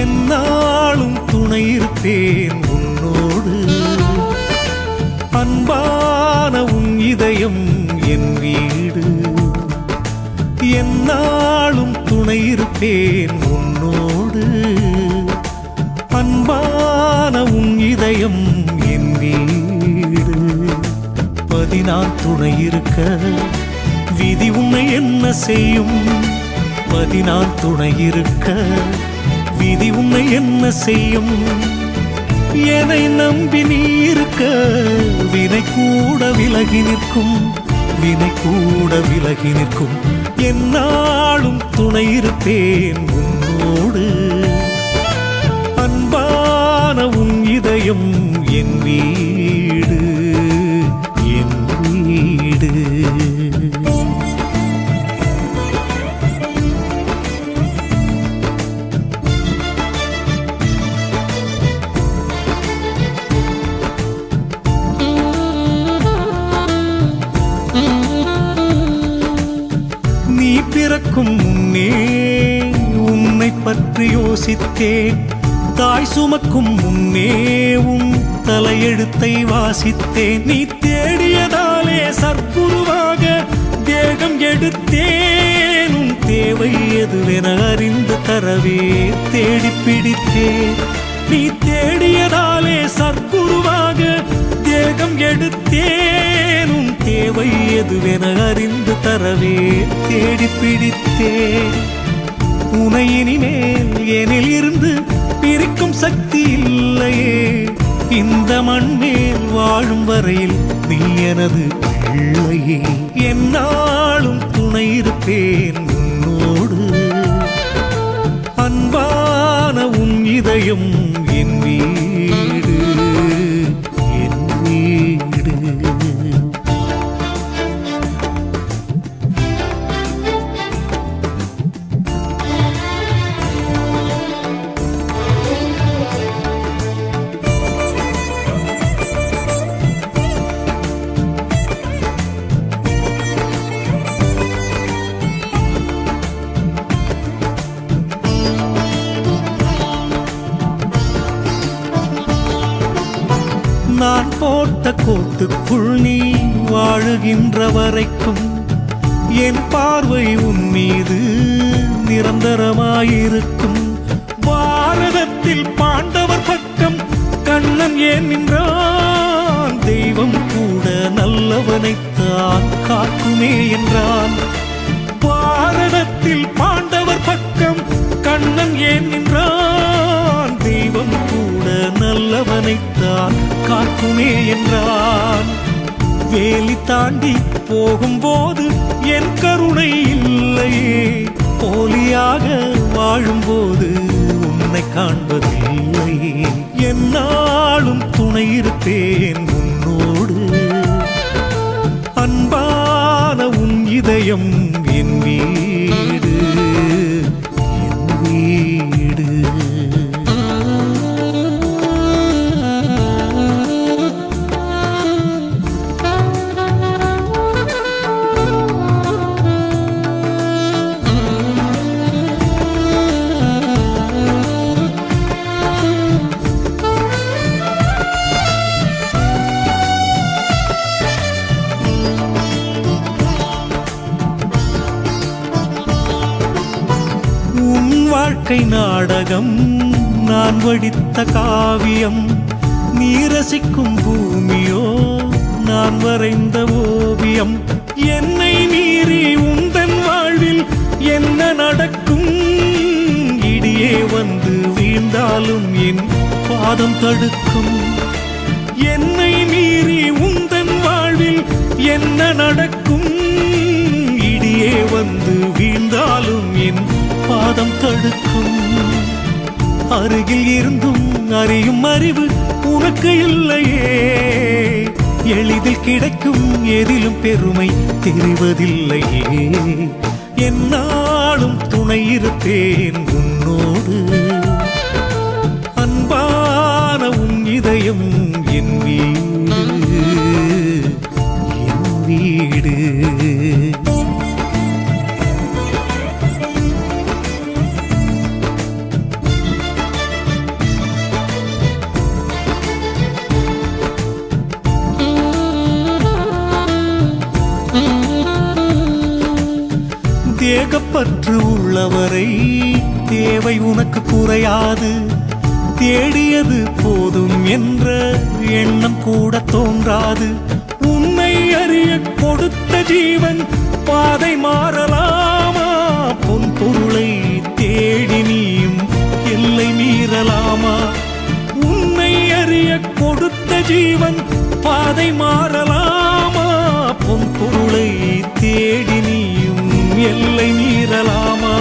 என்னாலும் துணை இருப்பேன் உன்னோடு. அன்பான உன் இதயம் என் வீடு. என்னாலும் துணை இருப்பேன் உன்னோடு. அன்பான உன் இதயம் என் வீடு. பதினான் துணை இருக்க விதி உன்னை என்ன செய்யும்? பதினான் துணை இருக்க விதி உன்னை என்ன செய்யும்? என்னை நம்பி நீ இருக்க வினை கூட விலகி நிற்கும். வினை கூட விலகி நிற்கும். என்னாலும் துணை இருப்பேன் உன்னோடு. அன்பான உன் இதயம் என் வீடு. என் வீடு. பிறக்கும் முன்னே உன்னை பற்றி யோசித்தேன். தாய் சுமக்கும் முன்னே உன் தலையெழுத்தை வாசித்தேன். நீ தேடியதாலே சற்குருவாக தேகம் எடுத்தேன். உன் தேவை எதுவென அறிந்து தரவே தேடி பிடித்தேன். நீ தேடியதாலே சற்குருவாக தேகம் எடுத்தேன். உன் தேவை எதுவென அறிந்து தரவே தேடி பிடித்தேன். உனை இனிமேல் எனில் இருந்து பிரிக்கும் சக்தி இல்லையே. இந்த மண்மேல் வாழும் வரையில் நீ எனது பிள்ளையே. என்னாலும் துணை இருப்பேன் உன்னோடு. அன்பான உன் இதயம் என் வீடு. என் வீடு. நான் போட்ட கோட்டுக்குள் நீ வாழுகின்ற வரைக்கும் என் பார்வை உன் மீது நிரந்தரமாயிருக்கும். பாரதத்தில் பாண்டவர் பக்கம் கண்ணன் ஏன் நின்றான்? தெய்வம் கூட நல்லவனைத்தான் காக்குமே என்றான். பாரதத்தில் பாண்டவர் பக்கம் கண்ணன் ஏன் நின்றான்? தெய்வம் கூட நல்லவனைத்தான் காக்குமே என்றான். வேலி தாண்டி போகும்போது என் கருணை இல்லையே. போலியாக வாழும்போது உன்னை காண்பதில்லையே. என்னாலும் துணை இருப்பேன் உன்னோடு. அன்பான உன் இதயம் என் வீடு. என் வீடு. வாழ்க்கை நாடகம் நான் வடித்த காவியம். நீ ரசிக்கும் பூமியோ நான் வரைந்த ஓவியம். என்னை மீறி உந்தன் வாழ்வில் என்ன நடக்கும்? இடியே வந்து வீழ்ந்தாலும் என் பாதம் தடுக்கும். என்னை மீறி உந்தன் வாழ்வில் என்ன நடக்கும்? இடியே வந்து வீழ்ந்தாலும் என் பாதம் தடுக்கும். அருகில் இருந்தும் அறியும் அறிவு உனக்கு இல்லையே. எளிதில் கிடைக்கும் எதிலும் பெருமை தெரிவதில்லையே. என்னாலும் துணை இருப்பேன் உன்னோடு. அன்பான உன் இதயம் என் வீடு. என் வீடு. தேகப்பற்று உள்ளவரை தேவை உனக்கு குறையாது. தேடியது போதும் என்ற எண்ணம் கூட தோன்றாது. உன்னை அறிய கொடுத்த ஜீவன் பாதை மாறலாமா? பொன் பொருளை தேடி நீயும் எல்லை மீறலாமா? உன்னை அறிய கொடுத்த ஜீவன் பாதை மாறலாமா? பொன் பொருளை தேடி நீயும் எல்லை மீறலாமா?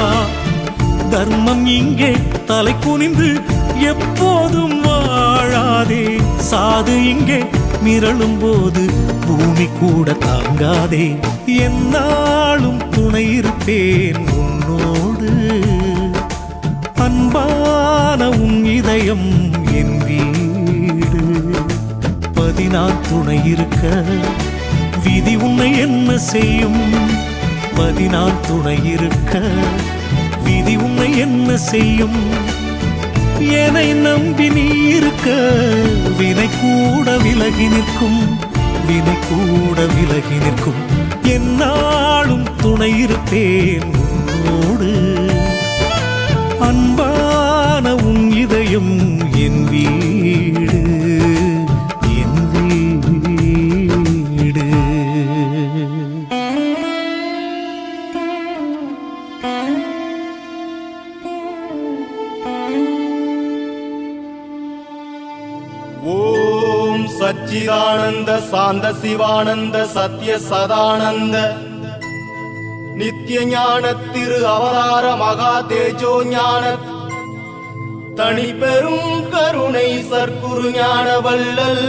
தர்மம் இங்கே தலை குனிந்து எப்போதும் வாழாதே. சாது இங்கே மிரளும் போது பூமி கூட தாங்காதே. என்னாலும் துணை இருப்பேன் உன்னோடு. அன்பான உன் இதயம் என் வீடு. 14 துணை இருக்க விதி உன்னை என்ன செய்யும்? 14 துணை இருக்க விதி உன்னை என்ன செய்யும்? என்னை நம்பி நீ இருக்க வினை கூட விலகி நிற்கும். வினை கூட விலகி நிற்கும். என்னாலும் துணை இருப்பேன் உன்னோடு. அன்பான உன் இதயம் என் வீடு. என் வீடு. ஓம் சச்சிதானந்த சாந்த சிவானந்த சத்ய சதானந்த நித்திய ஞான திரு அவதார மகா தேஜோ ஞான தனி பெரும் கருணை சற்குரு ஞான வல்லல்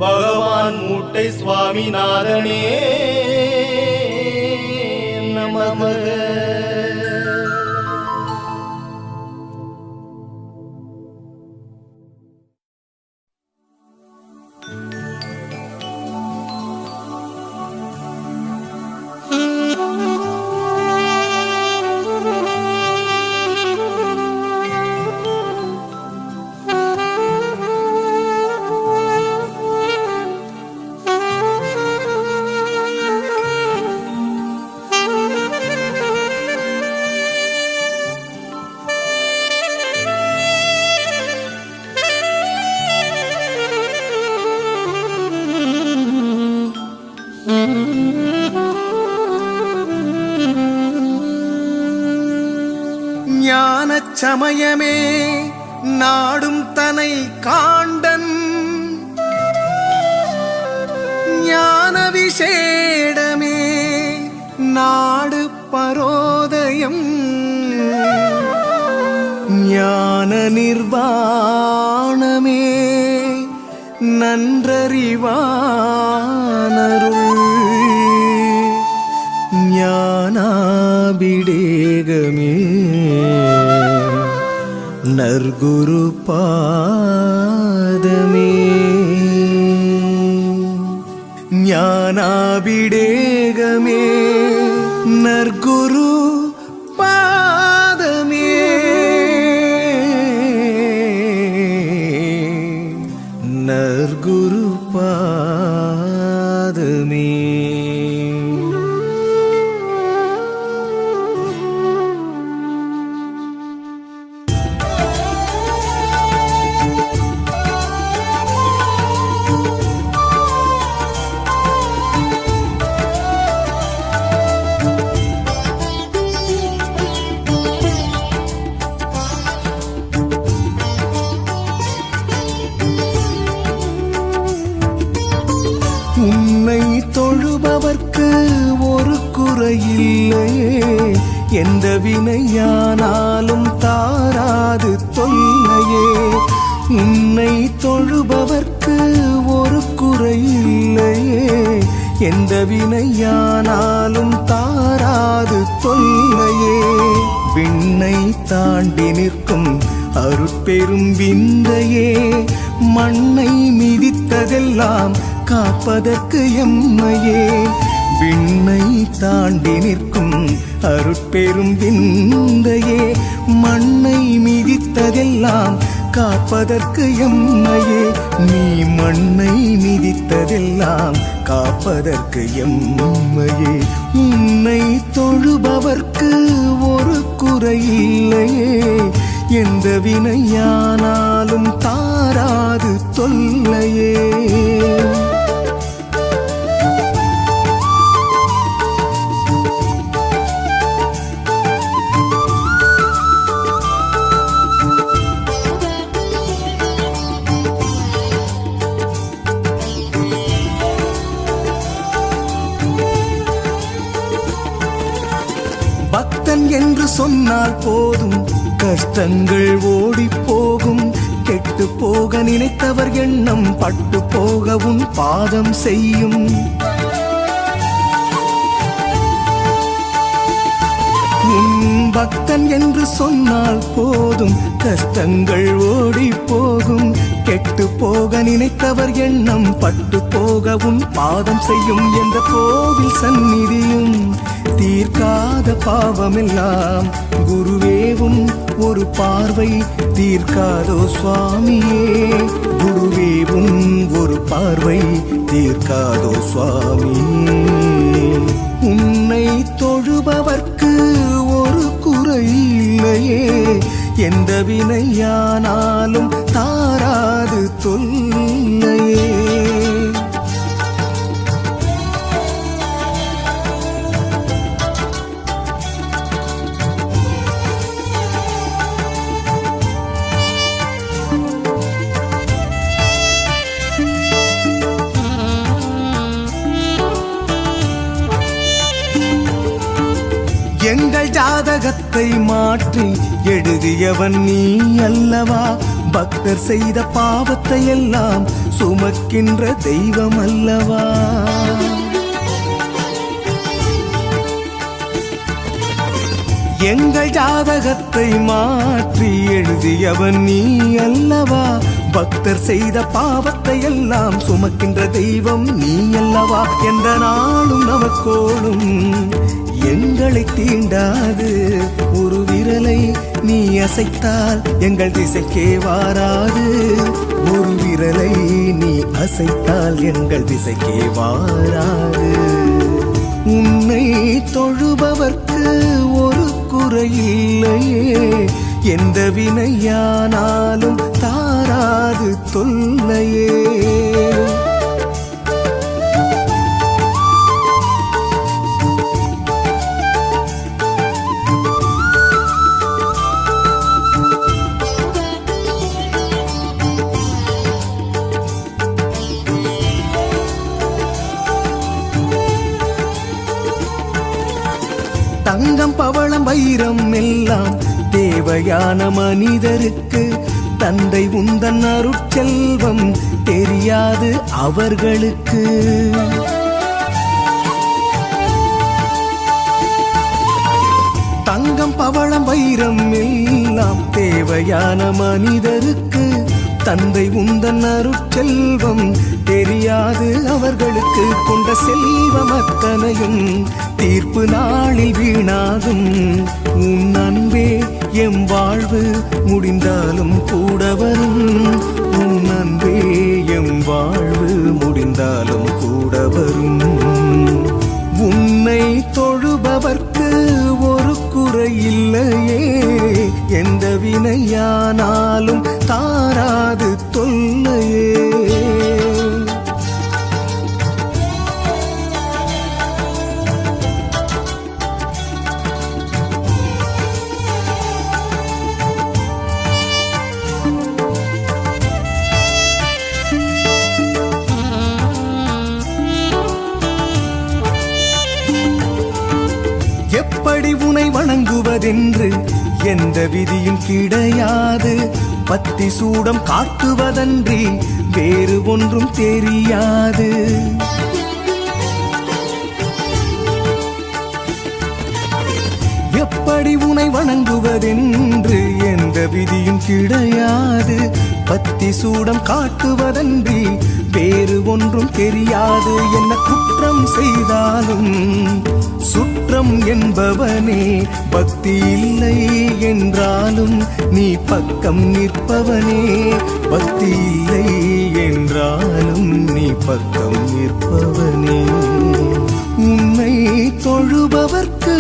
பகவான் மூட்டை சுவாமிநாதனே நமக. ஞானச் சமயமே நாடும் தனை காண்டன். ஞான விசேடமே நாடு பரோதயம். ஞான நிர்வாணமே நன்றறிவானருள். ஞானாபிடேகமே நற்குரு பாதமே. ஞானாபிடேகமே நற்குரு பாதமே. நற்குரு பாதமே. உன்னை தொழுபவர்க்கு ஒரு குறையில்லையே. எந்த வினையானாலும் தாராது தொல்லையே. உன்னை தொழுபவர்க்கு ஒரு குறையில்லையே. எந்த வினையானாலும் தாராது தொல்லையே. விண்ணை தாண்டி நிற்கும் அருட்பெரும் விந்தையே. மண்ணை மிதித்ததெல்லாம் காப்பதற்கு எம்மையே. விண்ணை தாண்டி நிற்கும் அருட்பெரும் விந்தையே. மண்ணை மிதித்ததெல்லாம் காப்பதற்கு எம்மையே. நீ மண்ணை மிதித்ததெல்லாம் காப்பதற்கு எம்மையே. உன்னை தொழுபவர்க்கு ஒரு குறையில்லையே, எந்த வினையானாலும் தாராது தொல்லையே. பக்தன் என்று சொன்னால் போதும், கஷ்டங்கள் ஓடி போகும். கெட்டு போக நினைத்தவர் எண்ணம் பட்டு போக உன் பாதம் செய்யும். பக்தன் என்று சொன்னால் போதும், கஷ்டங்கள் ஓடி போகும். கெட்டு போக நினைத்தவர் எண்ணம் பட்டு போக உன் பாதம் செய்யும். என்ற கோவில் சந்நிதியும் தீர்க்காத பாவமெல்லாம் குருவேவும் ஒரு பார்வை தீர்க்காதோ சுவாமியே. குருவேவும் ஒரு பார்வை தீர்க்காதோ சுவாமியே. உன்னை தொழுபவர்க்கு ஒரு குறையில்லையே, எந்த வினையானாலும் தாராது தொல்லையே. எங்கள் ஜாதகத்தை மாற்றி எழுதியவன் நீ அல்லவா. பக்தர் செய்த பாவத்தை எல்லாம் சுமக்கின்ற தெய்வம் அல்லவா. எங்கள் ஜாதகத்தை மாற்றி எழுதியவன் நீ அல்லவா. பக்தர் செய்த பாவத்தை எல்லாம் சுமக்கின்ற தெய்வம் நீ அல்லவா. எந்த நாளும் நமக்கோடும் எங்களை தீண்டாது. ஒரு விரலை நீ அசைத்தால் எங்கள் திசைக்கே வாராது. ஒரு விரலை நீ அசைத்தால் எங்கள் திசைக்கே வாராது. உன்னை தொழுபவர்க்கு ஒரு குறையில்லையே, எந்த வினையானாலும் தாராது தொல்லையே. தங்கம் பவளம் வைரம் எல்லாம் தேவையான மனிதருக்கு, தந்தை உந்தன் அருட்செல்வம் தெரியாது அவர்களுக்கு. தங்கம் பவளம் வைரம் எல்லாம் தேவையான மனிதருக்கு, தந்தை உந்தன் அருட்செல்வம் தெரியாது அவர்களுக்கு. கொண்ட செல்வம் அத்தனையும் தீர்ப்பு நாளில் வீணாகும். உன் அன்பே எம் வாழ்வு முடிந்தாலும் கூட வரும். உன் அன்பே எம் வாழ்வு முடிந்தாலும் கூட வரும். உன்னை தொழுபவர்க்கு ஒரு குறையில்லையே, எந்த வினையானாலும் தாராது தொல்லையே. எப்படி உனை வணங்குவதென்று எந்த விதியும் கிடையாது. பத்தி சூடம் காட்டுவதன்றி வேறு ஒன்றும் தெரியாது. எப்படி உனை வணங்குவதென்று எந்த விதியும் கிடையாது. பத்தி சூடம் காட்டுவதன்றி வேறு ஒன்றும் தெரியாது. என்ன குற்றம் செய்தாலும் சுற்றம் என்பவனே, பக்தி இல்லை என்றாலும் நீ பக்கம் நிற்பவனே. பக்தி இல்லை என்றாலும் நீ பக்கம் நிற்பவனே. உன்னை தொழுபவர்க்கு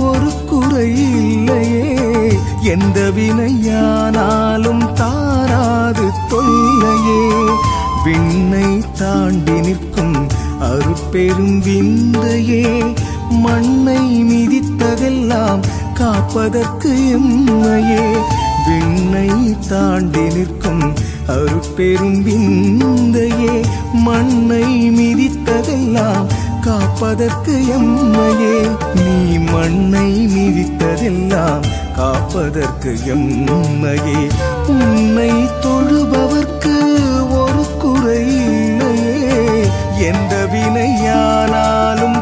ஒரு குறை இல்லையே, எந்த வினையானாலும் தாராது தொல்லையே. விண்ணை தாண்டி நிற்கும் அருட்பெரும் விந்தையே, மண்ணை மிதித்ததெல்லாம் காப்பதற்கு எம்மையே. விண்ணை தாண்டி நிற்கும் அருட்பெரும் விந்தையே, மண்ணை மிதித்ததெல்லாம் காப்பதற்கு எம்மையே. நீ மண்ணை மிதித்ததெல்லாம் காப்பதற்கு எம்மையே. உன்னை தொழுபவர்க்கு ஒரு குறை இல்லையே, எந்த வினையானாலும்